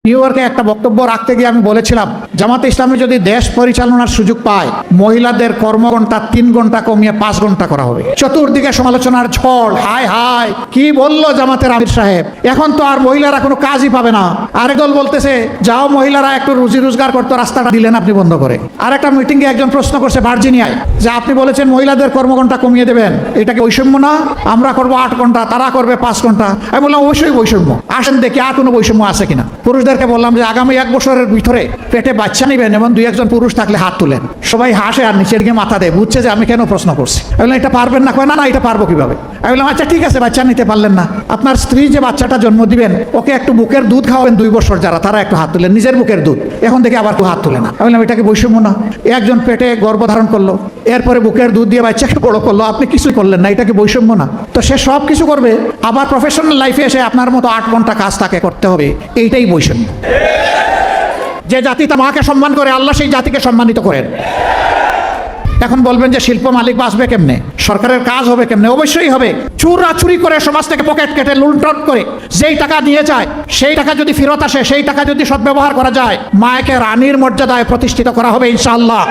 New ইয়র্কে একটা বক্তব্য রাখতে গিয়ে আমি বলেছিলাম, জামাতে ইসলামী যদি দেশ পরিচালনার সুযোগ পায়, মহিলাদের কর্মঘণ্টা 3 ঘন্টা কমিয়ে 5 ঘন্টা করা হবে। চতুর্দিকে সমালোচনার ঝড়, হায় হায় কি বললো জামাতের আমির সাহেব, এখন তো আর মহিলারা কোনো কাজই পাবে না। আরেক দল বলতেছে যাও মহিলারা একটু রুজি রোজগার করতো, রাস্তাটা দিলেন আপনি বন্ধ করে। আর একটা মিটিংয়ে একজন প্রশ্ন করছে ভার্জিনিয়ায়, যে আপনি বলেছেন মহিলাদের কর্মঘণ্টা কমিয়ে দেবেন, এটা কি বৈষম্য না? আমরা করবো 8 ঘন্টা, তারা করবে 5 ঘন্টা। আমি বললাম অবশ্যই বৈষম্য, আসেন দেখি আর কোনো বৈষম্য আছে কিনা। পুরুষদেরকে বললাম যে আগামী 1 বছরের ভিতরে পেটে বাচ্চা নেবেন এবং 2-1 পুরুষ থাকলে হাত তুলেন। সবাই হাসে আর নিচের দিকে মাথা দেয়, বুঝছে যে আমি কেন প্রশ্ন করছি। আমি বললাম এটা পারবেন না? কয় না না, এটা পারবো কিভাবে? আমি বললাম আচ্ছা ঠিক আছে, বাচ্চা নিতে পারলেন না, আপনার স্ত্রী যে বাচ্চাটা জন্ম দিবেন ওকে একটু বুকের দুধ খাওয়াবেন 2 বছর, যারা তারা একটু হাত তুলেন, নিজের বুকের দুধ, এখন থেকে আবার হাত তুলে না। আমি বললাম এটাকে বৈষম্য না? একজন পেটে গর্ভধারণ করলো, এরপরে বুকের দুধ দিয়ে বাচ্চাকে বড় করলো, আপনি কিছুই করলেন না, এটাকে বৈষম্য না? তো সে সব কিছু করবে, আবার প্রফেশনাল লাইফে এসে আপনার মতো 8 ঘন্টা কাজ তাকে করতে হবে, এইটাই বৈষম্য। যে জাতি তার মাকে সম্মান করে, আল্লাহ সেই জাতিকে সম্মানিত করেন। এখন বলবেন যে শিল্প মালিক বাঁচবে কেমনে, সরকারের কাজ হবে কেমনে? অবশ্যই হবে। চুরি করে সমাজ থেকে পকেট কেটে লুণ্ঠন করে যেই টাকা নিয়ে যায়, সেই টাকা যদি ফেরত আসে, সেই টাকা যদি সদ্ব্যবহার করা যায়, মাকে রানীর মর্যাদায় প্রতিষ্ঠিত করা হবে ইনশাআল্লাহ।